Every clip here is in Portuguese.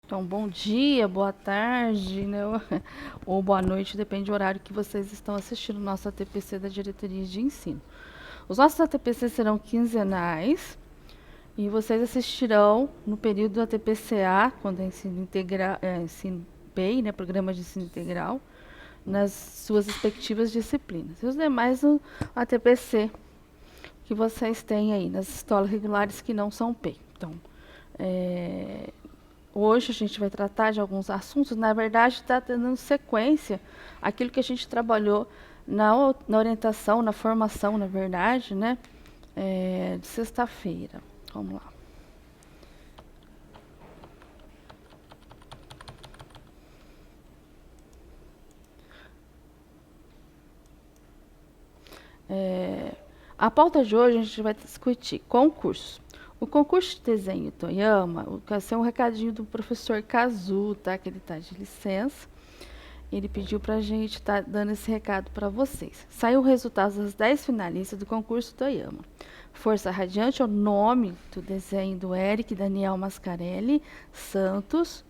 Então, bom dia, boa tarde, né? Ou boa noite, depende do horário que vocês estão assistindo o nosso ATPC da Diretoria de Ensino. Os nossos ATPC serão quinzenais e vocês assistirão no período do ATPCA, quando é ensino integral, ensino PEI, né, Programa de Ensino Integral, nas suas respectivas disciplinas. E os demais no ATPC que vocês têm aí, nas escolas regulares que não são PEI. Então, é, hoje a gente vai tratar de alguns assuntos, na verdade está dando sequência aquilo que a gente trabalhou na orientação, na formação, na verdade, né? De sexta-feira. Vamos lá. É, a pauta de hoje a gente vai discutir concurso. O concurso de desenho Toyama, vai ser um recadinho do professor Kazu, tá? Que ele está de licença. Ele pediu para a gente estar dando esse recado para vocês. Saiu o resultado das 10 finalistas do concurso Toyama. Força Radiante é o nome do desenho do Eric Daniel Mascarelli Santos,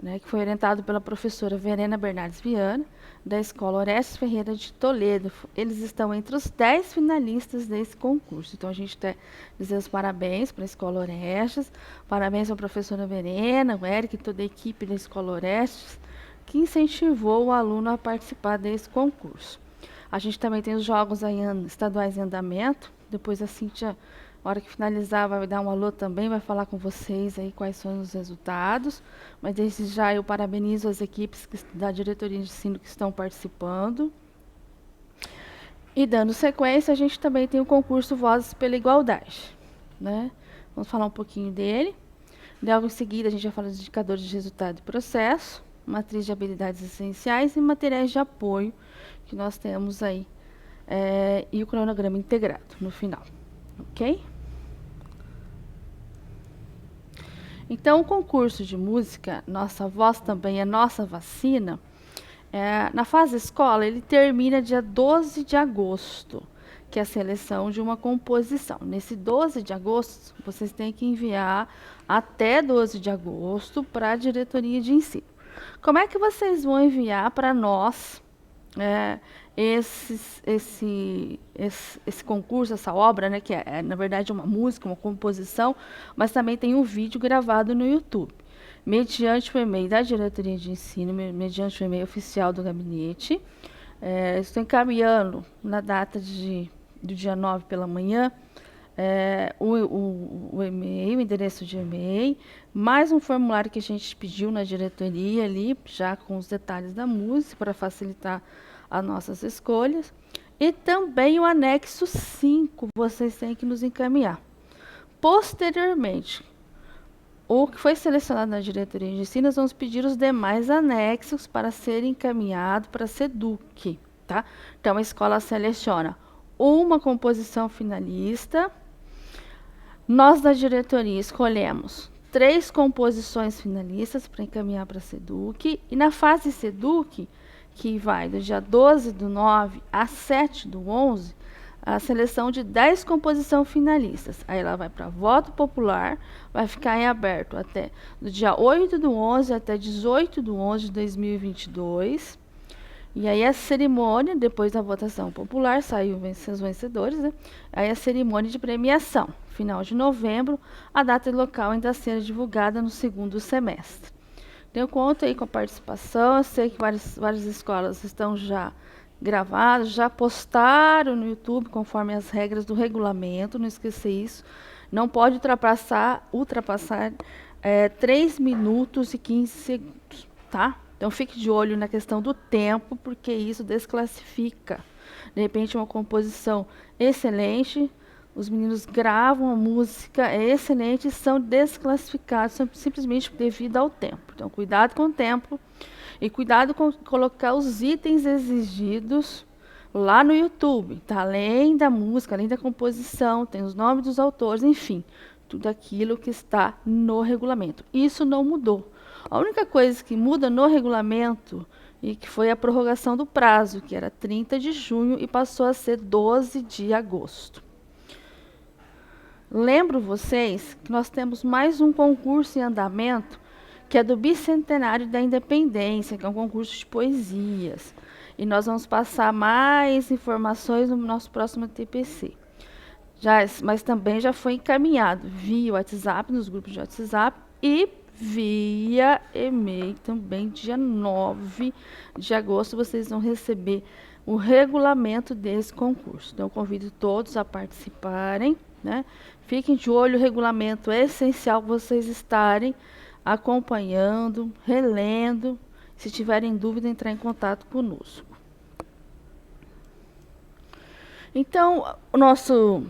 né, que foi orientado pela professora Verena Bernardes Viana, da Escola Orestes Ferreira de Toledo. Eles estão entre os 10 finalistas desse concurso. Então, a gente quer dizer os parabéns para a Escola Orestes, parabéns à professora Verena, o Eric e toda a equipe da Escola Orestes, que incentivou o aluno a participar desse concurso. A gente também tem os jogos aí estaduais em andamento. Depois a Cíntia, na hora que finalizar, vai dar um alô também, vai falar com vocês aí quais são os resultados. Mas desde já eu parabenizo as equipes da diretoria de ensino que estão participando. E dando sequência, a gente também tem o concurso Vozes pela Igualdade, né? Vamos falar um pouquinho dele. Logo em seguida, a gente vai falar dos indicadores de resultado e processo, matriz de habilidades essenciais e materiais de apoio que nós temos aí, e o cronograma integrado no final, ok? Então, o concurso de música, Nossa Voz Também é Nossa Vacina, na fase escola, ele termina dia 12 de agosto, que é a seleção de uma composição. Nesse 12 de agosto, vocês têm que enviar até 12 de agosto para a diretoria de ensino. Como é que vocês vão enviar para nós é, esse concurso, essa obra, né, que na verdade uma música, uma composição, mas também tem um vídeo gravado no YouTube, mediante o e-mail da diretoria de ensino, mediante o e-mail oficial do gabinete. Estou encaminhando na data do dia 9 pela manhã o e-mail, o endereço de e-mail, mais um formulário que a gente pediu na diretoria ali, já com os detalhes da música, para facilitar as nossas escolhas. E também o anexo 5, vocês têm que nos encaminhar. Posteriormente, o que foi selecionado na diretoria de ensino, nós vamos pedir os demais anexos para serem encaminhados para a SEDUC, tá? Então, a escola seleciona uma composição finalista. Nós, da diretoria, escolhemos 3 composições finalistas para encaminhar para a SEDUC. E na fase SEDUC, que vai do dia 12 do 9 a 7 do 11, a seleção de 10 composições finalistas. Aí ela vai para voto popular, vai ficar em aberto até do dia 8 do 11 até 18 do 11 de 2022. E aí a cerimônia, depois da votação popular, saiu os vencedores, né? Aí a cerimônia de premiação, final de novembro, a data e local ainda a ser divulgada no segundo semestre. Então, eu conto aí com a participação, eu sei que várias escolas estão já gravadas, já postaram no YouTube, conforme as regras do regulamento, não esqueça isso. Não pode ultrapassar 3 minutos e 15 segundos, tá? Então, fique de olho na questão do tempo, porque isso desclassifica. De repente, uma composição excelente, os meninos gravam a música, é excelente, e são desclassificados simplesmente devido ao tempo. Então, cuidado com o tempo e cuidado com colocar os itens exigidos lá no YouTube, tá? Além da música, além da composição, tem os nomes dos autores, enfim, tudo aquilo que está no regulamento. Isso não mudou. A única coisa que muda no regulamento e que foi a prorrogação do prazo, que era 30 de junho e passou a ser 12 de agosto. Lembro vocês que nós temos mais um concurso em andamento, que é do Bicentenário da Independência, que é um concurso de poesias. E nós vamos passar mais informações no nosso próximo TPC. Mas também já foi encaminhado via WhatsApp, nos grupos de WhatsApp, e via e-mail também, dia 9 de agosto, vocês vão receber o regulamento desse concurso. Então, eu convido todos a participarem, né? Fiquem de olho, o regulamento é essencial vocês estarem acompanhando, relendo. Se tiverem dúvida, entrar em contato conosco. Então, o nosso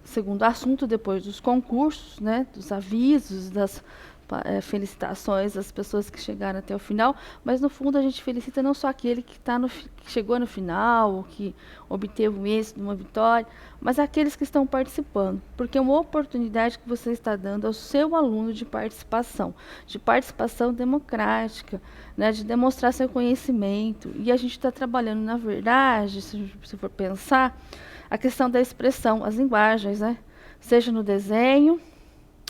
segundo assunto, depois dos concursos, né, dos avisos, das felicitações às pessoas que chegaram até o final, mas no fundo a gente felicita não só aquele que que chegou no final, ou que obteve um êxito, uma vitória, mas aqueles que estão participando, porque é uma oportunidade que você está dando ao seu aluno de participação democrática, né, de demonstrar seu conhecimento. E a gente está trabalhando, na verdade, se for pensar, a questão da expressão, as linguagens, né? Seja no desenho,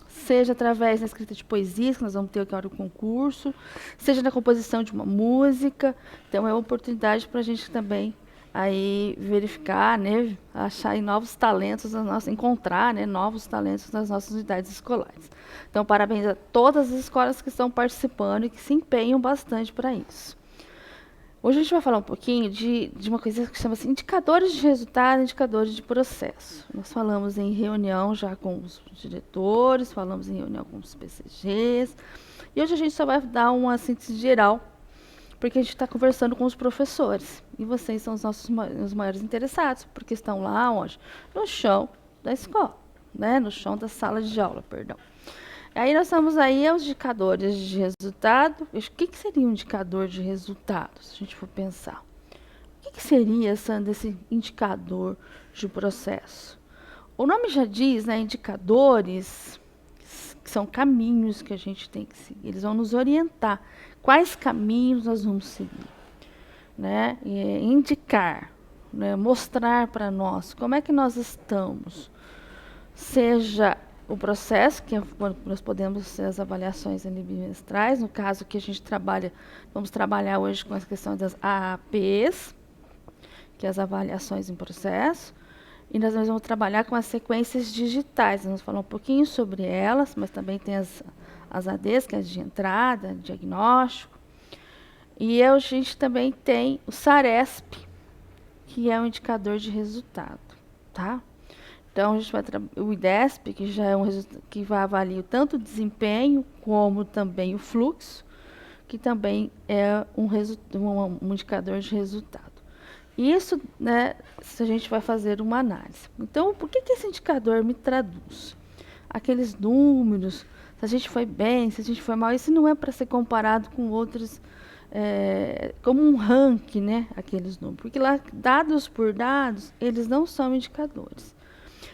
seja através da escrita de poesias, que nós vamos ter agora o concurso, seja na composição de uma música. Então, é uma oportunidade para a gente também aí verificar, né, achar novos talentos, encontrar, né, novos talentos nas nossas unidades escolares. Então, parabéns a todas as escolas que estão participando e que se empenham bastante para isso. Hoje a gente vai falar um pouquinho de uma coisa que chama-se indicadores de resultado, indicadores de processo. Nós falamos em reunião já com os diretores, falamos em reunião com os PCGs, e hoje a gente só vai dar uma síntese geral, porque a gente está conversando com os professores, e vocês são os maiores interessados, porque estão lá onde? No chão da escola, né? No chão da sala de aula, perdão. Aí nós estamos aí aos indicadores de resultado. O que seria um indicador de resultado, se a gente for pensar? O que seria, Sandra, esse indicador de processo? O nome já diz, né, indicadores, que são caminhos que a gente tem que seguir. Eles vão nos orientar quais caminhos nós vamos seguir, né? Indicar, né, mostrar para nós como é que nós estamos, seja o processo, que é quando nós podemos ter as avaliações bimestrais, no caso que a gente vamos trabalhar hoje com a questão das AAPs, que é as avaliações em processo, e nós vamos trabalhar com as sequências digitais. Vamos falar um pouquinho sobre elas, mas também tem as ADs, que é de entrada, diagnóstico, e a gente também tem o SARESP, que é um indicador de resultado, tá? Então, a gente vai o IDESP, que já é que vai avaliar tanto o desempenho como também o fluxo, que também é um indicador de resultado. Isso, né, se a gente vai fazer uma análise. Então, por que esse indicador me traduz? Aqueles números, se a gente foi bem, se a gente foi mal, isso não é para ser comparado com outros, como um ranking, né, aqueles números. Porque lá, dados por dados, eles não são indicadores.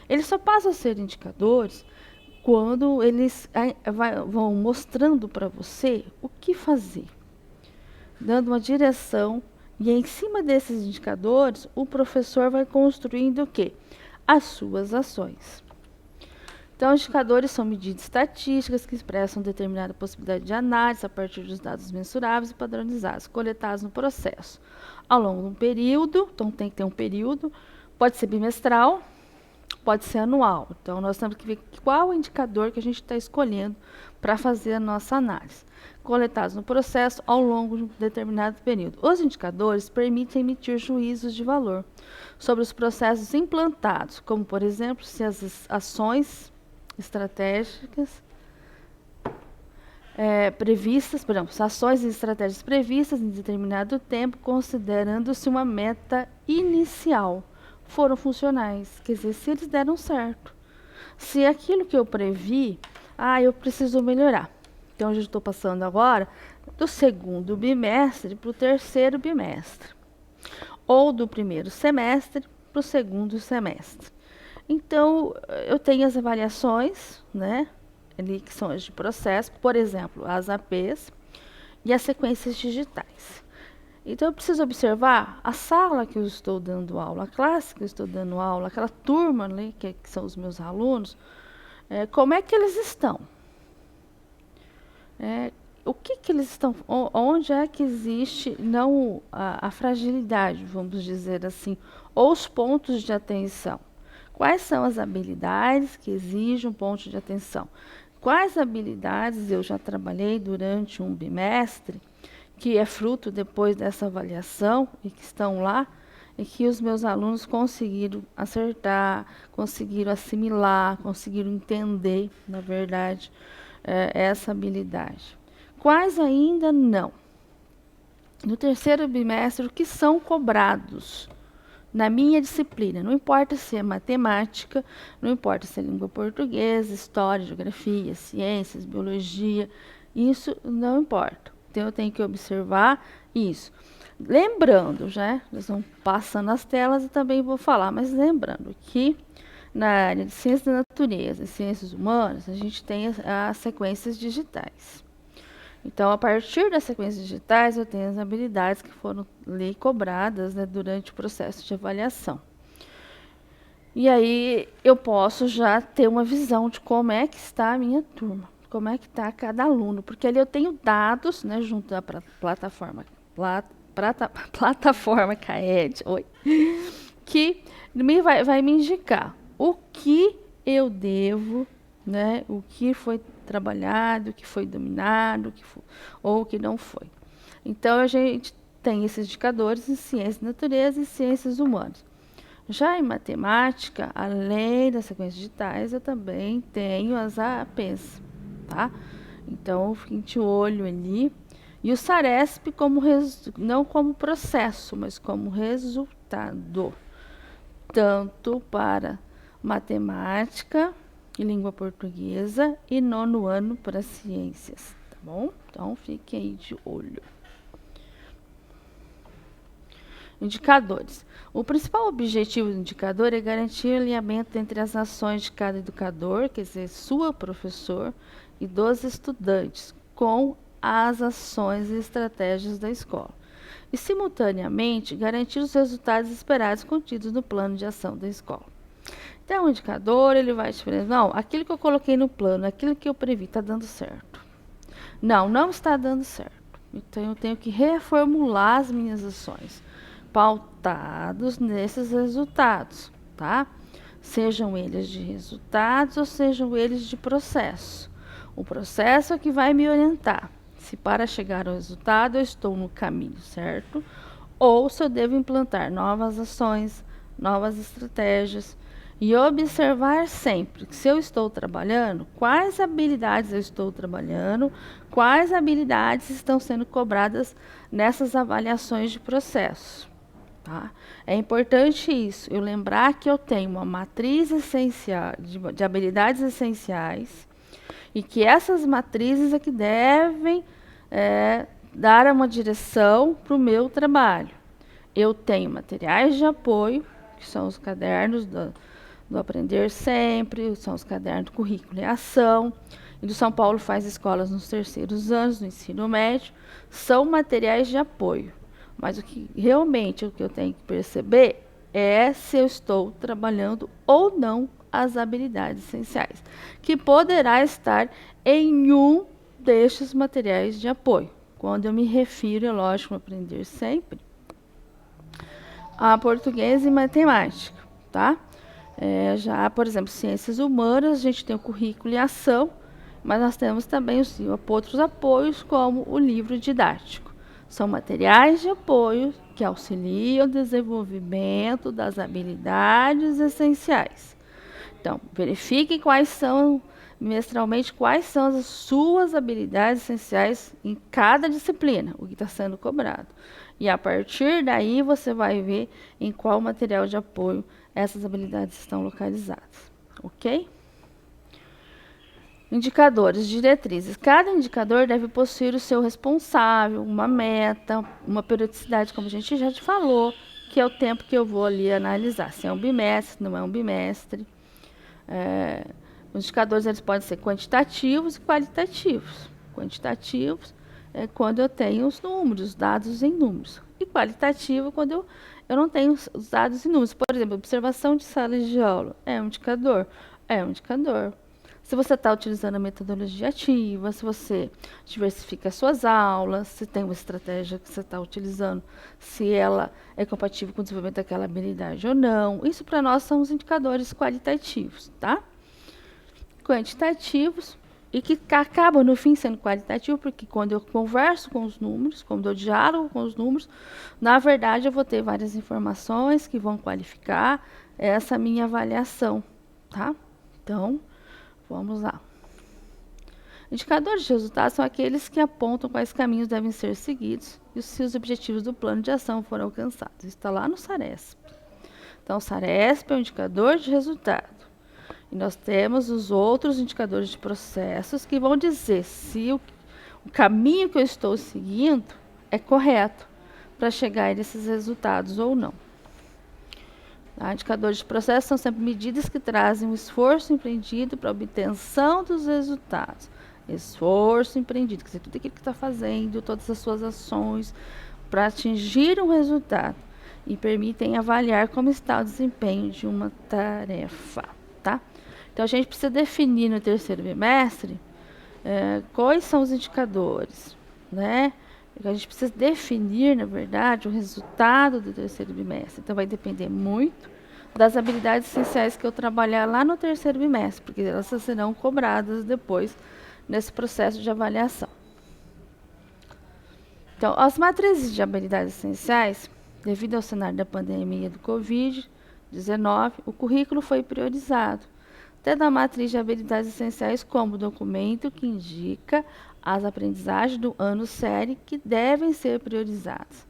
Eles só passam a ser indicadores quando eles vão mostrando para você o que fazer, dando uma direção, e em cima desses indicadores, o professor vai construindo o quê? As suas ações. Então, os indicadores são medidas estatísticas que expressam determinada possibilidade de análise a partir dos dados mensuráveis e padronizados, coletados no processo. Ao longo de um período, então tem que ter um período, pode ser bimestral, pode ser anual. Então, nós temos que ver qual o indicador que a gente está escolhendo para fazer a nossa análise. Coletados no processo ao longo de um determinado período. Os indicadores permitem emitir juízos de valor sobre os processos implantados, como, por exemplo, se as ações estratégicas previstas, por exemplo, ações e estratégias previstas em determinado tempo, considerando-se uma meta inicial, foram funcionais, quer dizer, se eles deram certo. Se aquilo que eu previ, eu preciso melhorar. Então, eu estou passando agora do segundo bimestre para o terceiro bimestre, ou do primeiro semestre para o segundo semestre. Então, eu tenho as avaliações, né, ali que são as de processo, por exemplo, as APs e as sequências digitais. Então, eu preciso observar a sala que eu estou dando aula, a classe que eu estou dando aula, aquela turma ali, que são os meus alunos, como é que eles estão. o que que eles estão, onde é que existe não a fragilidade, vamos dizer assim, ou os pontos de atenção. Quais são as habilidades que exigem um ponto de atenção? Quais habilidades eu já trabalhei durante um bimestre, que é fruto depois dessa avaliação e que estão lá, e que os meus alunos conseguiram acertar, conseguiram assimilar, conseguiram entender, na verdade, essa habilidade. Quais ainda não? No terceiro bimestre, o que são cobrados na minha disciplina? Não importa se é matemática, não importa se é língua portuguesa, história, geografia, ciências, biologia, isso não importa. Então, eu tenho que observar isso. Lembrando, já, nós vamos passando as telas e também vou falar, mas lembrando que na área de ciências da natureza e ciências humanas, a gente tem as sequências digitais. Então, a partir das sequências digitais, eu tenho as habilidades que foram ali cobradas, né, durante o processo de avaliação. E aí eu posso já ter uma visão de como é que está a minha turma, como é que está cada aluno, porque ali eu tenho dados, né, junto à plataforma CAED, que vai me indicar o que eu devo, né, o que foi trabalhado, o que foi dominado, ou o que não foi. Então, a gente tem esses indicadores em ciências da natureza e ciências humanas. Já em matemática, além das sequências digitais, eu também tenho as APs, tá? Então, fiquem de olho ali. E o SARESP não como processo, mas como resultado, tanto para matemática e língua portuguesa e nono ano para ciências, tá bom? Então, fiquem aí de olho. Indicadores. O principal objetivo do indicador é garantir o alinhamento entre as ações de cada educador, quer dizer, sua professor, e dos estudantes, com as ações e estratégias da escola. E, simultaneamente, garantir os resultados esperados contidos no plano de ação da escola. Então, o indicador, ele vai te dizer, não, aquilo que eu coloquei no plano, aquilo que eu previ, está dando certo. Não, não está dando certo. Então, eu tenho que reformular as minhas ações, pautados nesses resultados, tá? Sejam eles de resultados ou sejam eles de processo. O processo é que vai me orientar se para chegar ao resultado eu estou no caminho certo ou se eu devo implantar novas ações, novas estratégias e observar sempre que se eu estou trabalhando, quais habilidades eu estou trabalhando, quais habilidades estão sendo cobradas nessas avaliações de processo. Tá? É importante isso, eu lembrar que eu tenho uma matriz essencial de habilidades essenciais e que essas matrizes é que devem dar uma direção para o meu trabalho. Eu tenho materiais de apoio, que são os cadernos do Aprender Sempre, são os cadernos do Currículo e Ação, e do São Paulo Faz Escolas nos terceiros anos do ensino médio, são materiais de apoio. Mas o que eu tenho que perceber é se eu estou trabalhando ou não as habilidades essenciais, que poderá estar em um destes materiais de apoio. Quando eu me refiro, é lógico, a Aprender Sempre, a português e matemática, tá? Já, por exemplo, ciências humanas, a gente tem o currículo e ação, mas nós temos também outros apoios, como o livro didático. São materiais de apoio que auxiliam o desenvolvimento das habilidades essenciais. Então, verifique mestralmente, quais são as suas habilidades essenciais em cada disciplina, o que está sendo cobrado. E a partir daí, você vai ver em qual material de apoio essas habilidades estão localizadas. Ok? Indicadores, diretrizes. Cada indicador deve possuir o seu responsável, uma meta, uma periodicidade, como a gente já te falou, que é o tempo que eu vou ali analisar. Se é um bimestre, não é um bimestre. Os indicadores eles podem ser quantitativos e qualitativos. Quantitativos é quando eu tenho os números, os dados em números. E qualitativo quando eu não tenho os dados em números. Por exemplo, observação de salas de aula. É um indicador? É um indicador. se você está utilizando a metodologia ativa, se você diversifica as suas aulas, se tem uma estratégia que você está utilizando, se ela é compatível com o desenvolvimento daquela habilidade ou não. Isso para nós são os indicadores qualitativos, tá? Quantitativos e que acabam no fim sendo qualitativo, porque quando eu converso com os números, quando eu dialogo com os números, na verdade eu vou ter várias informações que vão qualificar essa minha avaliação, tá? Então, vamos lá. Indicadores de resultados são aqueles que apontam quais caminhos devem ser seguidos e se os objetivos do plano de ação foram alcançados. Isso está lá no SARESP. Então, o SARESP é um indicador de resultado. E nós temos os outros indicadores de processos que vão dizer se o caminho que eu estou seguindo é correto para chegar a esses resultados ou não. Tá? Indicadores de processo são sempre medidas que trazem o esforço empreendido para a obtenção dos resultados. Esforço empreendido, quer dizer, tudo aquilo que está fazendo, todas as suas ações para atingir um resultado e permitem avaliar como está o desempenho de uma tarefa, tá? Então, a gente precisa definir no terceiro bimestre quais são os indicadores, né? A gente precisa definir, na verdade, o resultado do terceiro bimestre. Então, vai depender muito das habilidades essenciais que eu trabalhar lá no terceiro bimestre, porque elas serão cobradas depois nesse processo de avaliação. Então, as matrizes de habilidades essenciais, devido ao cenário da pandemia do Covid-19, o currículo foi priorizado, tendo a matriz de habilidades essenciais como documento que indica as aprendizagens do ano série que devem ser priorizadas,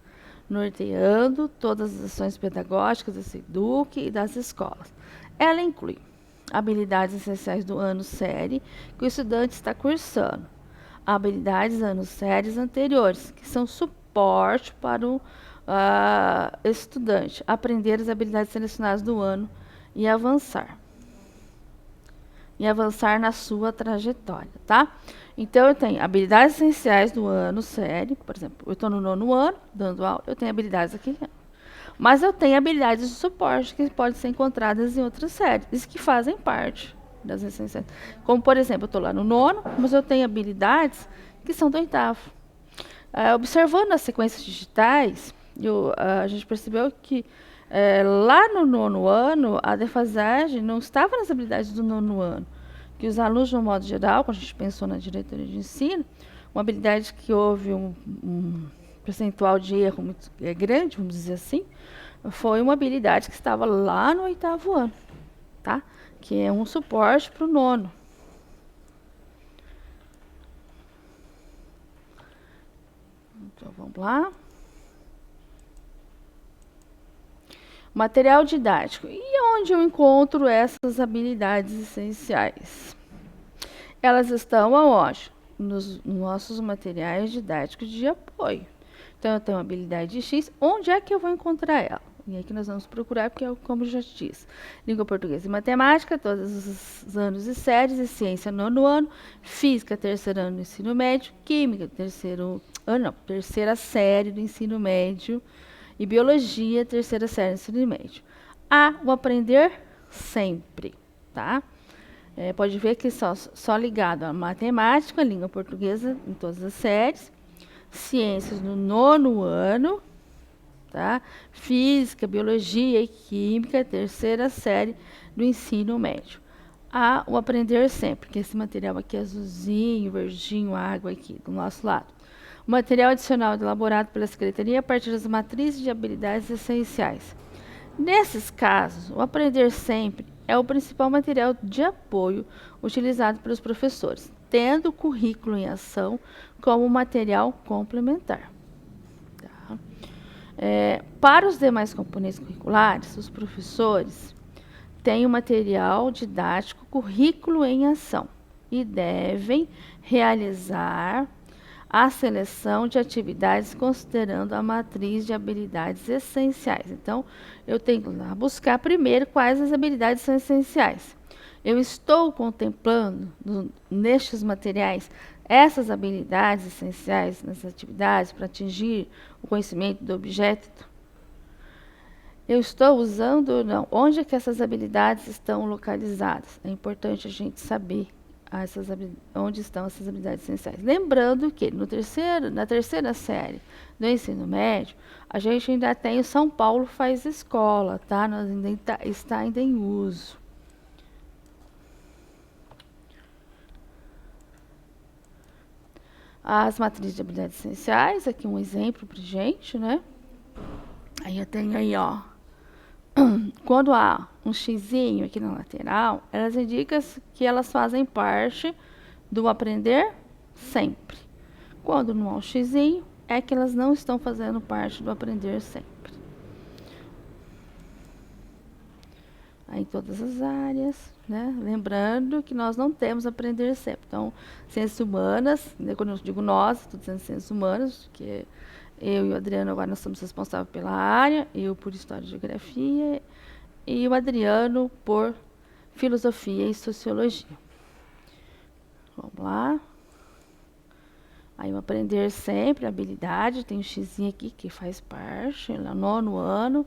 norteando todas as ações pedagógicas da SEDUC e das escolas. Ela inclui habilidades essenciais do ano série que o estudante está cursando, habilidades anos séries anteriores, que são suporte para o estudante aprender as habilidades selecionadas do ano e avançar. E avançar na sua trajetória, tá? Então, eu tenho habilidades essenciais do ano série, por exemplo, eu estou no 9º ano, dando aula, eu tenho habilidades daquele ano. Mas eu tenho habilidades de suporte que podem ser encontradas em outras séries, que fazem parte das essenciais. Como, por exemplo, eu estou lá no 9º, mas eu tenho habilidades que são do 8º. Observando as sequências digitais, a gente percebeu que lá no 9º ano, a defasagem não estava nas habilidades do 9º ano, que os alunos, de um modo geral, quando a gente pensou na diretoria de ensino, uma habilidade que houve um percentual de erro muito grande, vamos dizer assim, foi uma habilidade que estava lá no 8º ano, tá? Que é um suporte para o 9º. Então, vamos lá. Material didático. E onde eu encontro essas habilidades essenciais? Elas estão aonde? Nos nossos materiais didáticos de apoio. Então, eu tenho uma habilidade X, onde é que eu vou encontrar ela? E aí que nós vamos procurar, porque, como eu já disse, língua portuguesa e matemática, todos os anos e séries, e ciência, 9º ano, física, 3º ano do ensino médio, química, terceira série do ensino médio, e biologia, 3ª série do ensino médio. O aprender sempre, tá? Pode ver que só ligado a matemática, língua portuguesa em todas as séries, ciências no 9º ano, tá? Física, biologia e química, 3ª série do ensino médio. O aprender sempre, que esse material aqui é azulzinho, verdinho, água aqui do nosso lado. O material adicional elaborado pela Secretaria a partir das matrizes de habilidades essenciais. Nesses casos, o aprender sempre é o principal material de apoio utilizado pelos professores, tendo o currículo em ação como material complementar. Tá? Para os demais componentes curriculares, os professores têm o material didático currículo em ação e devem realizar a seleção de atividades considerando a matriz de habilidades essenciais. Então, eu tenho que lá buscar primeiro quais as habilidades são essenciais. Eu estou contemplando nestes materiais essas habilidades essenciais nas atividades para atingir o conhecimento do objeto. Eu estou usando ou não? Onde é que essas habilidades estão localizadas? É importante a gente saber onde estão essas habilidades essenciais. Lembrando que na terceira série do ensino médio, a gente ainda tem o São Paulo Faz Escola, tá? Está ainda em uso. As matrizes de habilidades essenciais, aqui um exemplo para gente, né? Aí eu tenho aí, ó, quando há um xizinho aqui na lateral, elas indicam que elas fazem parte do aprender sempre. Quando não há um xizinho, é que elas não estão fazendo parte do aprender sempre. Aí em todas as áreas, né? Lembrando que nós não temos aprender sempre. Então, ciências humanas, né? Quando eu digo nós, estou dizendo ciências humanas, porque eu e o Adriano agora nós somos responsáveis pela área, eu por História e Geografia e o Adriano por Filosofia e Sociologia. Vamos lá. Aí o aprender sempre, habilidade, tem um xizinho aqui que faz parte, no 9º ano.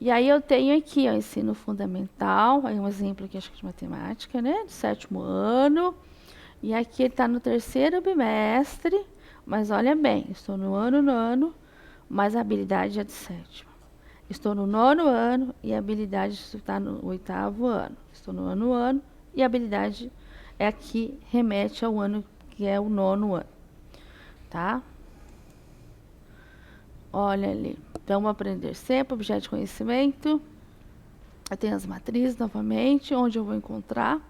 E aí eu tenho aqui, ó, ensino fundamental, aí um exemplo aqui, acho que de matemática, né, do 7º ano. E aqui está no 3º bimestre, mas olha bem, estou no ano nono, mas a habilidade é de 7º. Estou no 9º ano e a habilidade está no 8º ano. Estou no ano e a habilidade é aqui, remete ao ano que é o 9º ano. Tá? Olha ali. Então, aprender sempre, objeto de conhecimento. Eu tenho as matrizes novamente, onde eu vou encontrar.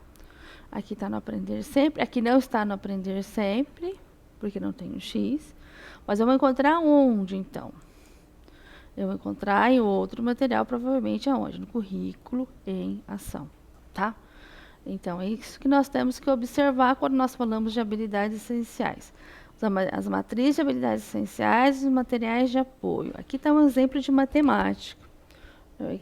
Aqui está no aprender sempre. Aqui não está no aprender sempre, porque não tem um X. Mas eu vou encontrar onde, então? Eu vou encontrar em outro material, provavelmente aonde? No currículo em ação, tá? Então, é isso que nós temos que observar quando nós falamos de habilidades essenciais. As matrizes de habilidades essenciais e os materiais de apoio. Aqui está um exemplo de matemática.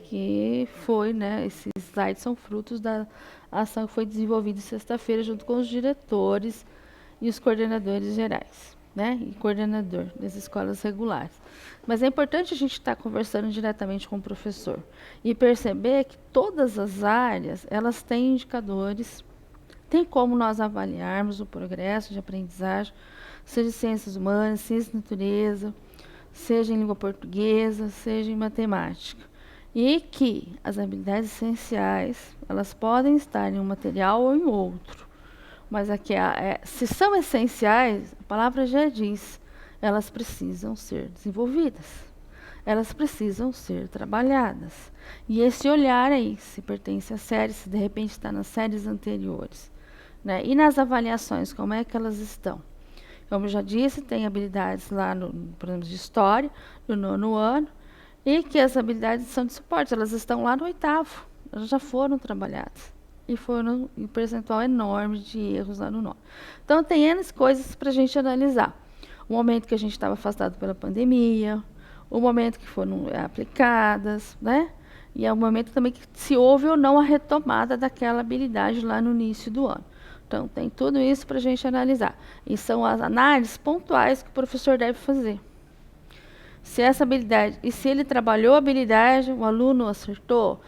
Que foi, né, esses slides são frutos da ação que foi desenvolvida sexta-feira junto com os diretores e os coordenadores gerais, né, e coordenador das escolas regulares. Mas é importante a gente estar conversando diretamente com o professor e perceber que todas as áreas, elas têm indicadores, tem como nós avaliarmos o progresso de aprendizagem, seja em ciências humanas, ciências de natureza, seja em língua portuguesa, seja em matemática. E que as habilidades essenciais, elas podem estar em um material ou em outro. Mas aqui, se são essenciais, a palavra já diz, elas precisam ser desenvolvidas. Elas precisam ser trabalhadas. E esse olhar aí, se pertence à série, se de repente está nas séries anteriores. Né? E nas avaliações, como é que elas estão? Como eu já disse, tem habilidades lá no programa de História, no 9º ano, e que as habilidades são de suporte, elas estão lá no 8º, elas já foram trabalhadas. E foram um percentual enorme de erros lá no 9º. Então, tem N coisas para a gente analisar. O momento que a gente estava afastado pela pandemia, o momento que foram aplicadas, né? E é o momento também que se houve ou não a retomada daquela habilidade lá no início do ano. Então, tem tudo isso para a gente analisar. E são as análises pontuais que o professor deve fazer. Se essa habilidade, e se ele trabalhou a habilidade, o aluno acertou,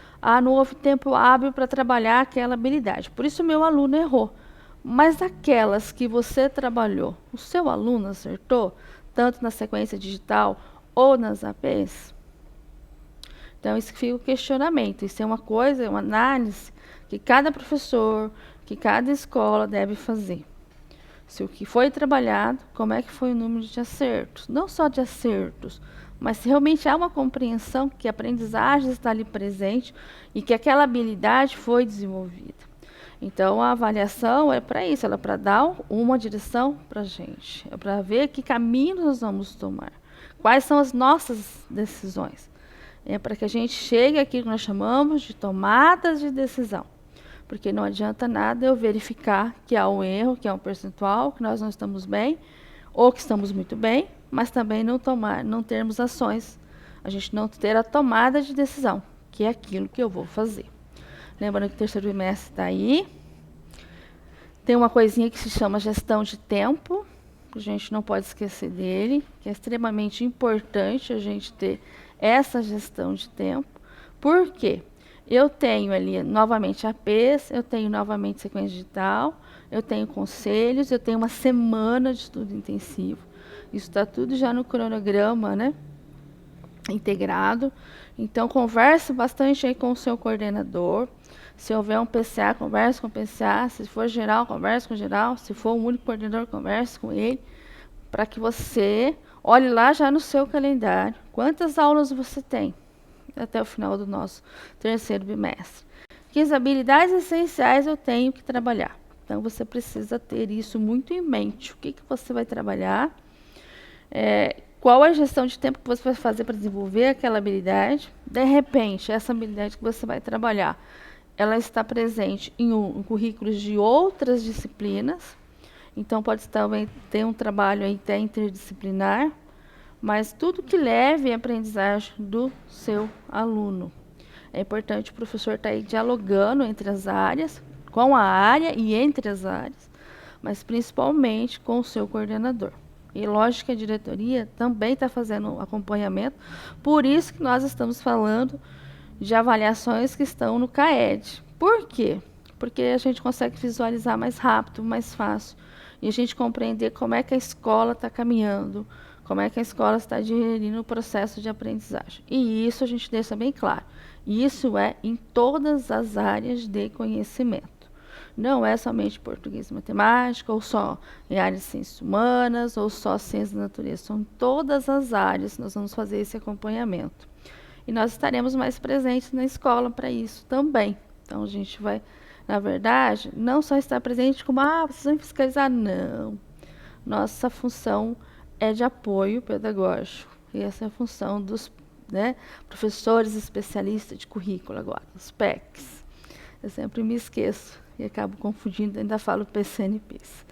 não houve tempo hábil para trabalhar aquela habilidade. Por isso, o meu aluno errou. Mas aquelas que você trabalhou, o seu aluno acertou, tanto na sequência digital ou nas APs? Então, isso fica o questionamento. Isso é uma coisa, é uma análise que cada professor, que cada escola deve fazer. Se o que foi trabalhado, como é que foi o número de acertos? Não só de acertos, mas se realmente há uma compreensão que a aprendizagem está ali presente e que aquela habilidade foi desenvolvida. Então, a avaliação é para isso, ela é para dar uma direção para a gente, é para ver que caminhos nós vamos tomar, quais são as nossas decisões. É para que a gente chegue àquilo que nós chamamos de tomadas de decisão. Porque não adianta nada eu verificar que há um erro, que há um percentual, que nós não estamos bem, ou que estamos muito bem, mas também não termos ações. A gente não ter a tomada de decisão, que é aquilo que eu vou fazer. Lembrando que o 3º bimestre está aí. Tem uma coisinha que se chama gestão de tempo, que a gente não pode esquecer dele, que é extremamente importante a gente ter essa gestão de tempo. Por quê? Eu tenho ali novamente APs, eu tenho novamente sequência digital, eu tenho conselhos, eu tenho uma semana de estudo intensivo. Isso está tudo já no cronograma, né? Integrado. Então, converse bastante aí com o seu coordenador. Se houver um PCA, converse com o PCA. Se for geral, converse com o geral. Se for um único coordenador, converse com ele. Para que você olhe lá já no seu calendário quantas aulas você tem até o final do nosso terceiro bimestre. Que as habilidades essenciais eu tenho que trabalhar. Então, você precisa ter isso muito em mente. O que você vai trabalhar? Qual a gestão de tempo que você vai fazer para desenvolver aquela habilidade? De repente, essa habilidade que você vai trabalhar, ela está presente em currículos de outras disciplinas. Então, pode também ter um trabalho aí até interdisciplinar, mas tudo que leve à aprendizagem do seu aluno. É importante o professor estar aí dialogando entre as áreas, com a área e entre as áreas, mas principalmente com o seu coordenador. E lógico que a diretoria também está fazendo acompanhamento, por isso que nós estamos falando de avaliações que estão no CAED. Por quê? Porque a gente consegue visualizar mais rápido, mais fácil, e a gente compreender como é que a escola está caminhando, como é que a escola está gerindo o processo de aprendizagem. E isso a gente deixa bem claro. Isso é em todas as áreas de conhecimento. Não é somente português e matemática, ou só em áreas de ciências humanas, ou só ciências da natureza. São em todas as áreas que nós vamos fazer esse acompanhamento. E nós estaremos mais presentes na escola para isso também. Então, a gente vai, na verdade, não só estar presente como, vocês vão fiscalizar, não. Nossa função é de apoio pedagógico. E essa é a função dos professores especialistas de currículo agora, os PECs. Eu sempre me esqueço e acabo confundindo, ainda falo PCNPs.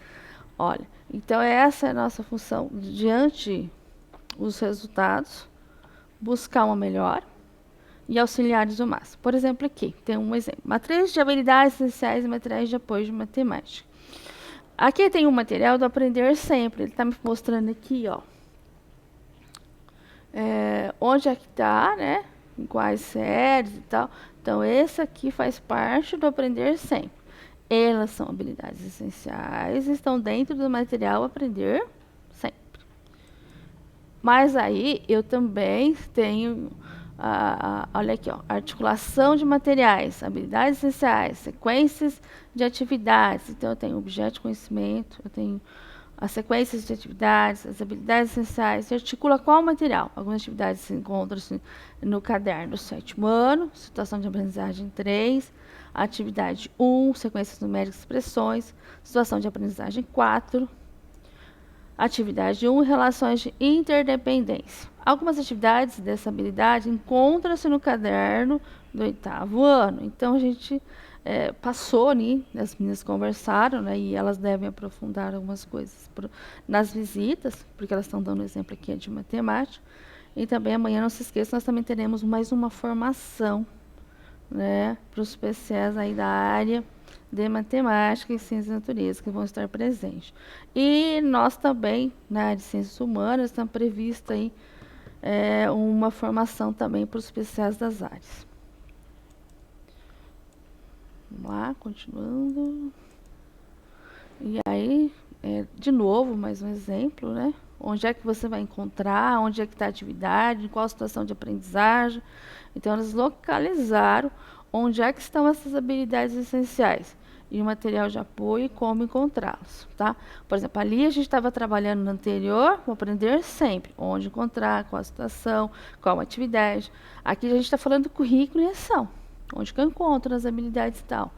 Olha, então essa é a nossa função. Diante os resultados, buscar uma melhora e auxiliares o máximo. Por exemplo, aqui tem um exemplo. Matriz de habilidades essenciais e materiais de apoio de matemática. Aqui tem um material do Aprender Sempre. Ele está me mostrando aqui, ó. Onde é que está, né? Em quais séries e tal. Então, esse aqui faz parte do Aprender Sempre. Elas são habilidades essenciais, estão dentro do material Aprender Sempre. Mas aí, eu também tenho, olha aqui, ó, articulação de materiais, habilidades essenciais, sequências de atividades. Então, eu tenho objeto de conhecimento, eu tenho as sequências de atividades, as habilidades essenciais. Você articula qual material? Algumas atividades se encontram-se no caderno do 7º ano, situação de aprendizagem 3, atividade 1, sequências numéricas e expressões, situação de aprendizagem 4, atividade 1, relações de interdependência. Algumas atividades dessa habilidade encontram-se no caderno do 8º ano. Então, a gente passou ali, as meninas conversaram, né, e elas devem aprofundar algumas coisas nas visitas, porque elas estão dando exemplo aqui de matemática. E também amanhã, não se esqueça, nós também teremos mais uma formação, né, para os PCs aí da área de matemática e ciências da natureza, que vão estar presentes. E nós também, na área de ciências humanas, está prevista aí uma formação também para os PCs das áreas. Vamos lá, continuando. E aí, de novo, mais um exemplo, né? Onde é que você vai encontrar, onde é que está a atividade, em qual situação de aprendizagem. Então, eles localizaram onde é que estão essas habilidades essenciais e o material de apoio e como encontrá-los, tá? Por exemplo, ali a gente estava trabalhando no anterior, o Aprender Sempre, onde encontrar, qual a situação, qual a atividade. Aqui a gente está falando do currículo e ação, onde que eu encontro as habilidades e tal,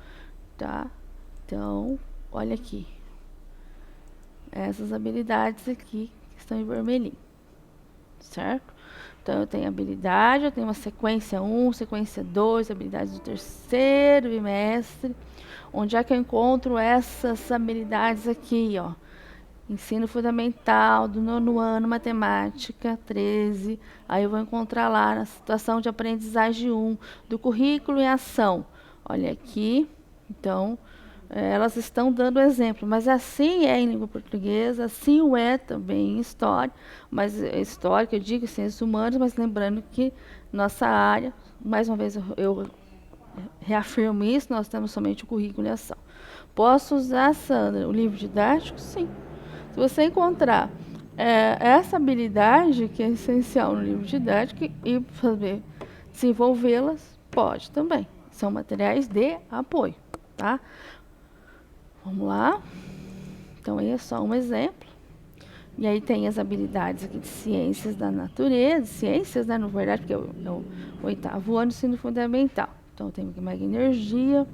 tá? Então, olha aqui. Essas habilidades aqui que estão em vermelhinho, certo? Então, eu tenho habilidade, eu tenho uma sequência 1, sequência 2, habilidades do terceiro bimestre. Onde é que eu encontro essas habilidades aqui, ó? Ensino fundamental do 9º ano, matemática 13. Aí eu vou encontrar lá na situação de aprendizagem 1, do currículo em ação. Olha aqui, então, elas estão dando exemplo, mas assim é em língua portuguesa, assim o é também em história, mas história, que eu digo ciências humanas, mas lembrando que nossa área, mais uma vez eu reafirmo isso, nós temos somente o currículo e ação. Posso usar, Sandra, o livro didático? Sim. Se você encontrar essa habilidade que é essencial no livro didático e fazer desenvolvê-las, pode também. São materiais de apoio, tá? Vamos lá. Então, aí é só um exemplo. E aí tem as habilidades aqui de ciências da natureza, ciências, né, na verdade, porque é o 8º ano do ensino fundamental. Então, tem aqui mais energia,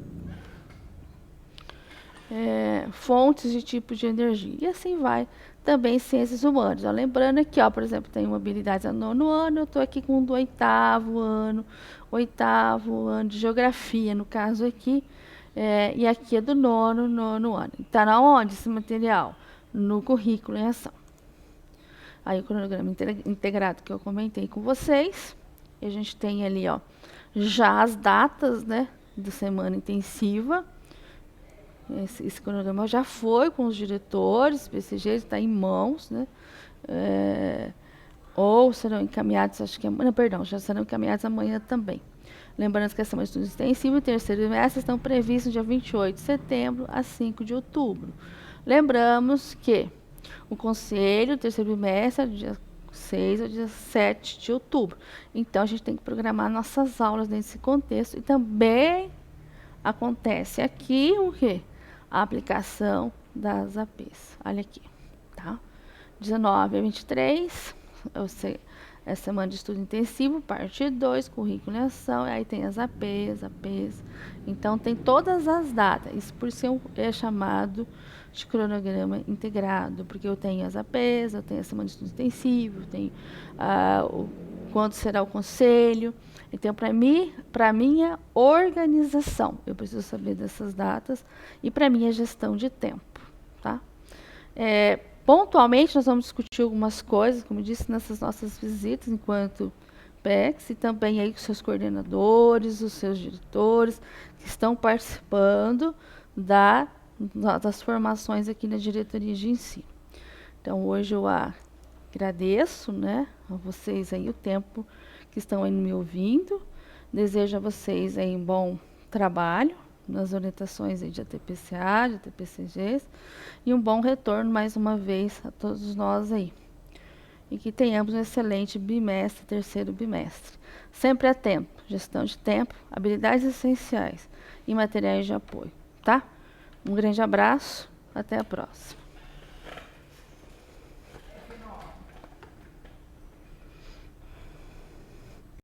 fontes de tipos de energia. E assim vai. Também ciências humanas. Ó, lembrando aqui, ó, por exemplo, tem uma habilidade no 9º ano, eu estou aqui com o do 8º ano de geografia, no caso aqui. E aqui é do 9º ano. Está na onde esse material? No currículo em ação. Aí o cronograma integrado que eu comentei com vocês. E a gente tem ali, ó, já as datas, né, da semana intensiva. Esse cronograma já foi com os diretores, PCG está em mãos, né? Ou serão encaminhados, acho que amanhã, perdão, já serão encaminhados amanhã também. Lembrando que a semana de estudo extensivo e terceiro bimestre estão previstos no dia 28 de setembro a 5 de outubro. Lembramos que o conselho, terceiro bimestre, é do dia 6 ao dia 7 de outubro. Então, a gente tem que programar nossas aulas nesse contexto. E também acontece aqui o quê? A aplicação das APs. Olha aqui, tá? 19 a 23, é semana de estudo intensivo, parte 2, currículo e ação, aí tem as APs. Então, tem todas as datas. Isso por isso é chamado de cronograma integrado, porque eu tenho as APs, eu tenho a semana de estudo intensivo, eu tenho quando será o conselho. Então, para minha organização, eu preciso saber dessas datas e para minha gestão de tempo, tá? Pontualmente, nós vamos discutir algumas coisas, como eu disse, nessas nossas visitas, enquanto PECs, e também aí com seus coordenadores, os seus diretores, que estão participando das formações aqui na diretoria de ensino. Então, hoje eu agradeço, né, a vocês aí o tempo que estão aí me ouvindo. Desejo a vocês aí um bom trabalho nas orientações aí de ATPCA, de ATPCGs, e um bom retorno mais uma vez a todos nós aí. E que tenhamos um excelente bimestre, terceiro bimestre. Sempre a tempo, gestão de tempo, habilidades essenciais e materiais de apoio, tá? Um grande abraço, até a próxima.